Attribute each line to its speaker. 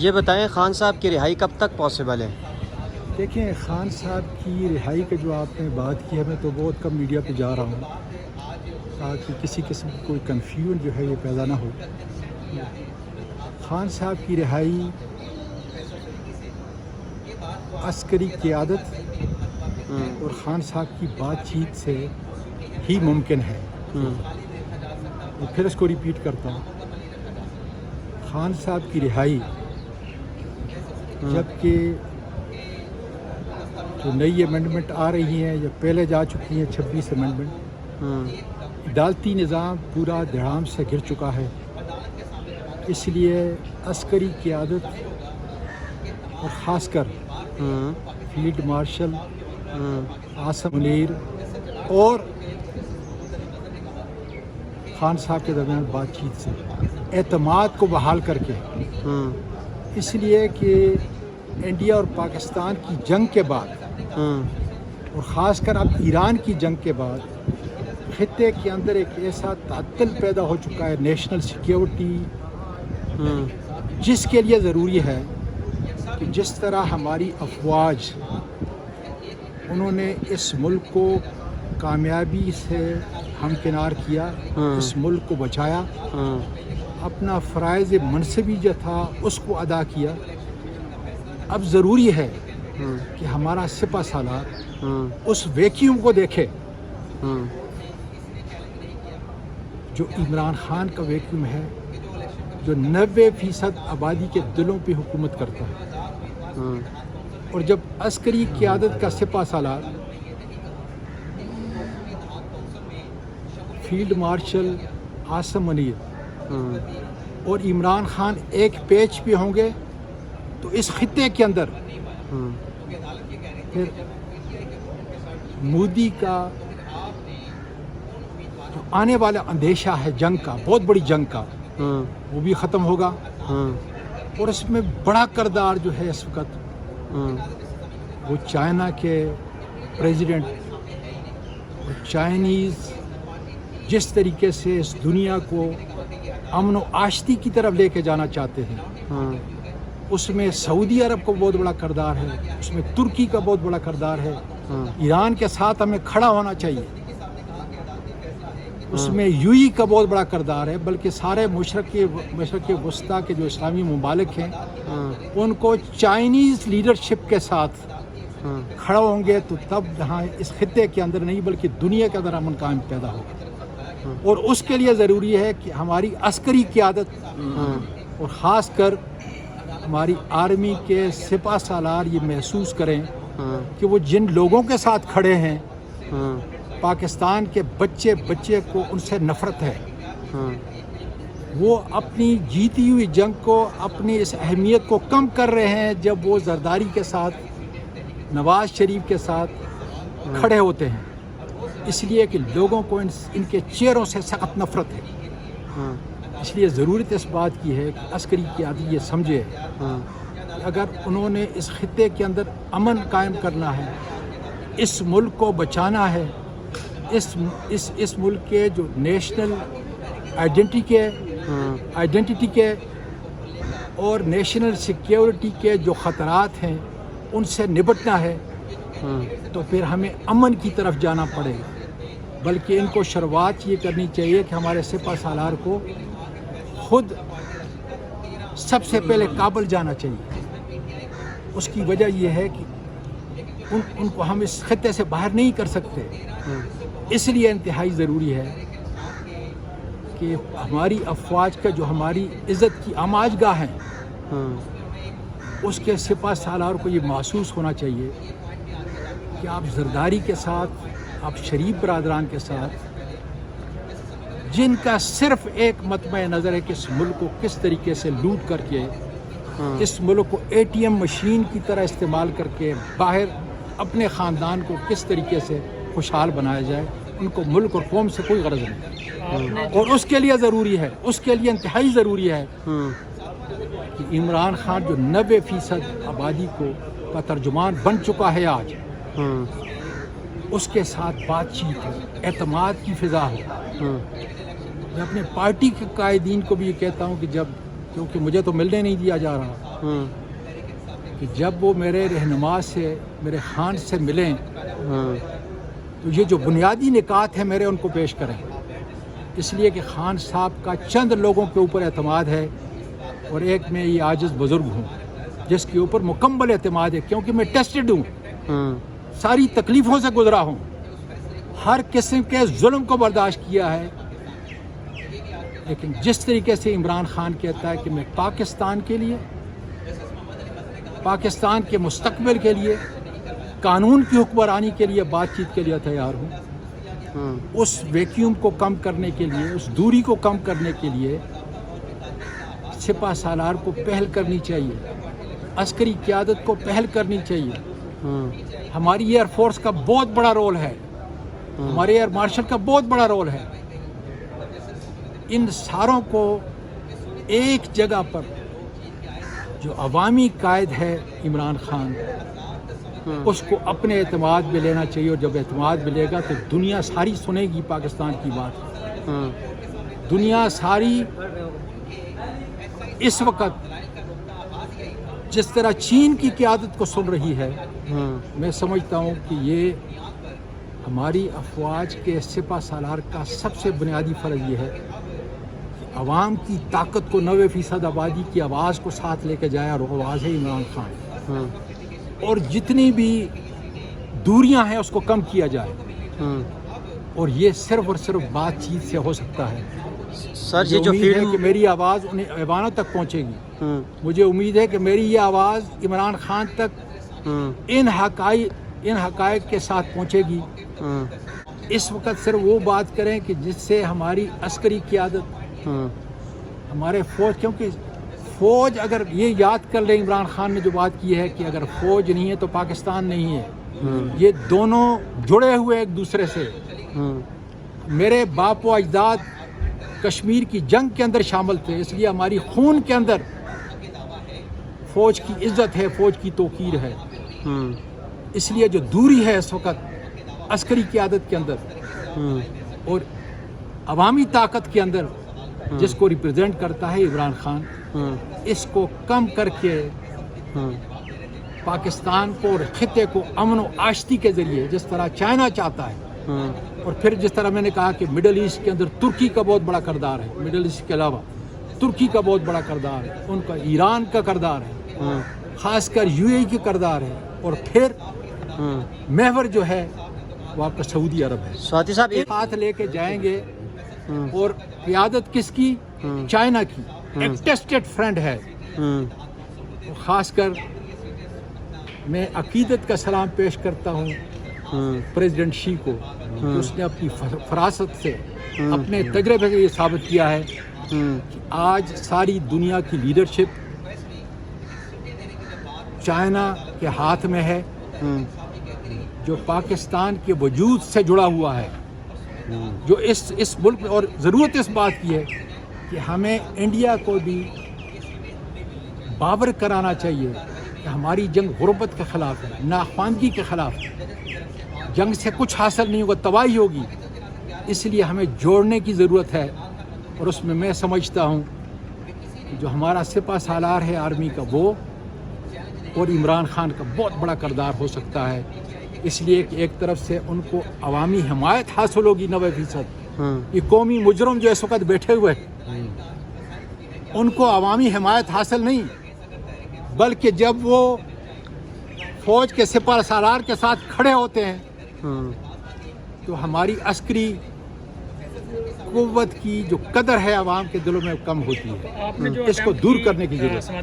Speaker 1: یہ بتائیں خان صاحب کی رہائی کب تک پاسبل ہے؟
Speaker 2: دیکھیں، خان صاحب کی رہائی کا جو آپ نے بات کی ہے، میں تو بہت کم میڈیا پہ جا رہا ہوں تاکہ کسی قسم کی کوئی کنفیوژن جو ہے یہ پیدا نہ ہو۔ خان صاحب کی رہائی عسکری قیادت اور خان صاحب کی بات چیت سے ہی ممکن ہے۔ میں پھر اس کو ریپیٹ کرتا ہوں، خان صاحب کی رہائی جبکہ جو نئی امینڈمنٹ آ رہی ہیں یا پہلے جا چکی ہیں 26 امینڈمنٹ، عدالتی نظام پورا دھڑام سے گر چکا ہے، اس لیے عسکری قیادت اور خاص کر فیلڈ مارشل عاصم منیر اور خان صاحب کے درمیان بات چیت سے اعتماد کو بحال کر کے، اس لیے کہ انڈیا اور پاکستان کی جنگ کے بعد اور خاص کر اب ایران کی جنگ کے بعد خطے کے اندر ایک ایسا تعطل پیدا ہو چکا ہے نیشنل سیکیورٹی، جس کے لیے ضروری ہے کہ جس طرح ہماری افواج انہوں نے اس ملک کو کامیابی سے ہمکنار کیا، اس ملک کو بچایا، اپنا فرائض منصبی جو تھا اس کو ادا کیا، اب ضروری ہے کہ ہمارا سپہ سالار اس ویکیوم کو دیکھے جو عمران خان کا ویکیوم ہے، جو 90% آبادی کے دلوں پہ حکومت کرتا ہے۔ اور جب عسکری قیادت کا سپہ سالار فیلڈ مارشل عاصم منیر اور عمران خان ایک پیج پہ ہوں گے تو اس خطے کے اندر پھر مودی کا جو آنے والا اندیشہ ہے جنگ کا، بہت بڑی جنگ کا، وہ بھی ختم ہوگا۔ اور اس میں بڑا کردار جو ہے اس وقت وہ چائنا کے پریزیڈنٹ اور چائنیز جس طریقے سے اس دنیا کو امن و آشتی کی طرف لے کے جانا چاہتے ہیں، اس میں سعودی عرب کو بہت بڑا کردار ہے، اس میں ترکی کا بہت بڑا کردار ہے، ایران کے ساتھ ہمیں کھڑا ہونا چاہیے، اس میں یو ای کا بہت بڑا کردار ہے، بلکہ سارے مشرق وسطیٰ کے جو اسلامی ممالک ہیں ان کو چائنیز لیڈرشپ کے ساتھ کھڑا ہوں گے تو تب یہاں اس خطے کے اندر نہیں بلکہ دنیا کے اندر امن قائم پیدا ہوگا۔ اور اس کے لیے ضروری ہے کہ ہماری عسکری قیادت اور خاص کر ہماری آرمی کے سپہ سالار یہ محسوس کریں کہ وہ جن لوگوں کے ساتھ کھڑے ہیں، پاکستان کے بچے کو ان سے نفرت ہے، وہ اپنی جیتی ہوئی جنگ کو، اپنی اس اہمیت کو کم کر رہے ہیں جب وہ زرداری کے ساتھ، نواز شریف کے ساتھ کھڑے ہوتے ہیں، اس لیے کہ لوگوں کو ان کے چہروں سے سخت نفرت ہے۔ اس لیے ضرورت اس بات کی ہے کہ عسکری قیادت یہ سمجھے کہ اگر انہوں نے اس خطے کے اندر امن قائم کرنا ہے، اس ملک کو بچانا ہے، اس ملک کے جو نیشنل آئیڈینٹی کے اور نیشنل سیکیورٹی کے جو خطرات ہیں ان سے نپٹنا ہے، تو پھر ہمیں امن کی طرف جانا پڑے گا۔ بلکہ ان کو شروعات یہ کرنی چاہیے کہ ہمارے سپہ سالار کو خود سب سے پہلے کابل جانا چاہیے۔ اس کی وجہ یہ ہے کہ ان کو ہم اس خطے سے باہر نہیں کر سکتے، اس لیے انتہائی ضروری ہے کہ ہماری افواج کا جو ہماری عزت کی آماج گاہ ہیں، اس کے سپہ سالار کو یہ محسوس ہونا چاہیے کہ آپ زرداری کے ساتھ، آپ شریف برادران کے ساتھ، جن کا صرف ایک مطمع نظر ہے کہ اس ملک کو کس طریقے سے لوٹ کر کے، اس ملک کو ATM مشین کی طرح استعمال کر کے باہر اپنے خاندان کو کس طریقے سے خوشحال بنایا جائے، ان کو ملک اور قوم سے کوئی غرض نہیں۔ اور اس کے لیے ضروری ہے، اس کے لیے انتہائی ضروری ہے کہ عمران خان جو 90% آبادی کا ترجمان بن چکا ہے آج، اس کے ساتھ بات چیت ہو، اعتماد کی فضا ہو۔ میں اپنے پارٹی کے قائدین کو بھی یہ کہتا ہوں کہ کیونکہ مجھے تو ملنے نہیں دیا جا رہا،
Speaker 1: ہوں
Speaker 2: کہ جب وہ میرے رہنما سے، میرے خان سے ملیں
Speaker 1: ہوں
Speaker 2: تو یہ جو بنیادی نکات ہیں میرے ان کو پیش کریں، اس لیے کہ خان صاحب کا چند لوگوں کے اوپر اعتماد ہے اور ایک میں یہ عاجز بزرگ ہوں جس کے اوپر مکمل اعتماد ہے، کیونکہ میں ٹیسٹڈ ہوں،
Speaker 1: ہوں
Speaker 2: ساری تکلیفوں سے گزرا ہوں، ہر قسم کے ظلم کو برداشت کیا ہے، لیکن جس طریقے سے عمران خان کہتا ہے کہ میں پاکستان کے لیے، پاکستان کے مستقبل کے لیے، قانون کی حکمرانی کے لیے بات چیت کے لیے تیار ہوں،
Speaker 1: ہوں
Speaker 2: اس ویکیوم کو کم کرنے کے لیے، اس دوری کو کم کرنے کے لیے سپہ سالار کو پہل کرنی چاہیے، عسکری قیادت کو پہل کرنی چاہیے۔
Speaker 1: ہوں
Speaker 2: ہماری ایئر فورس کا بہت بڑا رول ہے، ہمارے ایئر مارشل کا بہت بڑا رول ہے، ان ساروں کو ایک جگہ پر جو عوامی قائد ہے عمران خان، اس کو اپنے اعتماد میں لینا چاہیے، اور جب اعتماد ملے گا تو دنیا ساری سنے گی پاکستان کی بات،
Speaker 1: ہوں
Speaker 2: دنیا ساری اس وقت جس طرح چین کی قیادت کو سن رہی ہے،
Speaker 1: ہوں
Speaker 2: میں سمجھتا ہوں کہ یہ ہماری افواج کے سپہ سالار کا سب سے بنیادی فرض یہ ہے کہ عوام کی طاقت کو 90% آبادی کی آواز کو ساتھ لے کے جائے، اور وہ آواز ہے عمران خان،
Speaker 1: ہوں
Speaker 2: اور جتنی بھی دوریاں ہیں اس کو کم کیا جائے،
Speaker 1: ہوں
Speaker 2: اور یہ صرف اور صرف بات چیت سے ہو سکتا ہے۔
Speaker 1: سر
Speaker 2: مجھے
Speaker 1: یہ جو
Speaker 2: امید ہے کہ
Speaker 1: فیلڈ
Speaker 2: میری آواز انہیں ایوانوں تک پہنچے گی،
Speaker 1: ہوں
Speaker 2: مجھے امید ہے کہ میری یہ آواز عمران خان تک
Speaker 1: ہوں
Speaker 2: ان حقائق کے ساتھ پہنچے گی۔
Speaker 1: ہوں
Speaker 2: اس وقت صرف وہ بات کریں کہ جس سے ہماری عسکری قیادت،
Speaker 1: ہوں
Speaker 2: ہمارے فوج، کیونکہ فوج اگر یہ یاد کر لیں، عمران خان نے جو بات کی ہے کہ اگر فوج نہیں ہے تو پاکستان نہیں ہے، یہ دونوں جڑے ہوئے ایک دوسرے سے۔
Speaker 1: ہوں
Speaker 2: میرے باپ و اجداد کشمیر کی جنگ کے اندر شامل تھے، اس لیے ہماری خون کے اندر فوج کی عزت ہے، فوج کی توقیر ہے۔
Speaker 1: ہوں
Speaker 2: اس لیے جو دوری ہے اس وقت عسکری قیادت کے اندر
Speaker 1: ہوں
Speaker 2: اور عوامی طاقت کے اندر، جس کو ریپرزینٹ کرتا ہے عمران خان،
Speaker 1: ہوں
Speaker 2: اس کو کم کر کے
Speaker 1: ہوں
Speaker 2: پاکستان کو اور خطے کو امن و آشتی کے ذریعے، جس طرح چائنا چاہتا ہے،
Speaker 1: ہوں
Speaker 2: اور پھر جس طرح میں نے کہا کہ مڈل ایسٹ کے اندر ترکی کا بہت بڑا کردار ہے، مڈل ایسٹ کے علاوہ ترکی کا بہت بڑا کردار ہے، ان کا ایران کا کردار ہے،
Speaker 1: ہوں
Speaker 2: خاص کر یو اے ای کی کردار ہے، اور پھر
Speaker 1: ہوں
Speaker 2: محور جو ہے وہ آپ کا سعودی عرب ہے۔
Speaker 1: سواتی صاحب ایک
Speaker 2: ہاتھ لے کے جائیں گے،
Speaker 1: ہوں
Speaker 2: اور قیادت کس کی؟ چائنا کی، ایک ٹیسٹڈ فرینڈ ہے۔
Speaker 1: ہوں
Speaker 2: خاص کر میں عقیدت کا سلام پیش کرتا ہوں پریزیڈنٹ شی کو، کہ اس نے اپنی فراست سے، اپنے تجربے سے یہ ثابت کیا ہے کہ آج ساری دنیا کی لیڈرشپ چائنا کے ہاتھ میں ہے، جو پاکستان کے وجود سے جڑا ہوا ہے، جو اس ملک میں، اور ضرورت اس بات کی ہے کہ ہمیں انڈیا کو بھی باور کرانا چاہیے کہ ہماری جنگ غربت کے خلاف ہے، ناخواندگی کے خلاف ہے، جنگ سے کچھ حاصل نہیں ہوگا، تباہی ہوگی، اس لیے ہمیں جوڑنے کی ضرورت ہے۔ اور اس میں سمجھتا ہوں کہ جو ہمارا سپہ سالار ہے آرمی کا، وہ اور عمران خان کا بہت بڑا کردار ہو سکتا ہے، اس لیے کہ ایک طرف سے ان کو عوامی حمایت حاصل ہوگی 90%، یہ قومی مجرم جو اس وقت بیٹھے ہوئے ہیں، ان کو عوامی حمایت حاصل نہیں، بلکہ جب وہ فوج کے سپہ سالار کے ساتھ کھڑے ہوتے ہیں تو ہماری عسکری قوت کی جو قدر ہے عوام کے دلوں میں کم ہوتی ہے، اس کو دور کرنے کی ضرورت ہے۔